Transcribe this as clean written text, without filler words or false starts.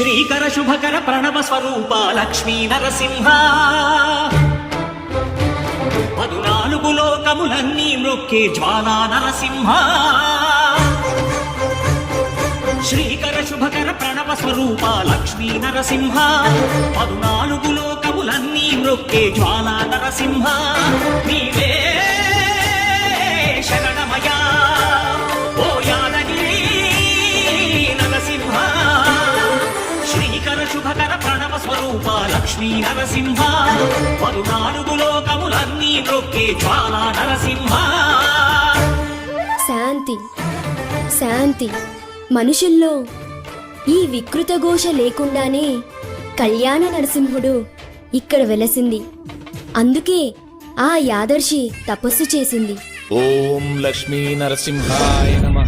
శ్రీకర శుభకర ప్రణవ స్వరూప లక్ష్మీ నరసింహ 14 లోకములన్నీ మ్రొక్కే జ్వాలా నరసింహ శ్రీకర శుభకర ప్రణవ స్వరూప లక్ష్మీ నరసింహ 14 లోకములన్నీ మ్రొక్కే జ్వాలా నరసింహ నీవే శరణమయా ఓ యాదగిరి నరసింహ శ్రీకర శుభకర ప్రణవ స్వరూప లక్ష్మీ నరసింహ 14 లోకములన్నీ మ్రొక్కే జ్వాలా నరసింహ. శాంతి శాంతి. మనుషుల్లో ఈ వికృత ఘోష లేకుండానే కళ్యాణ నరసింహుడు ఇక్కడ వెలసింది. అందుకే ఆ యాదర్శి తపస్సు చేసింది. ఓం లక్ష్మీ నరసింహాయ నమః.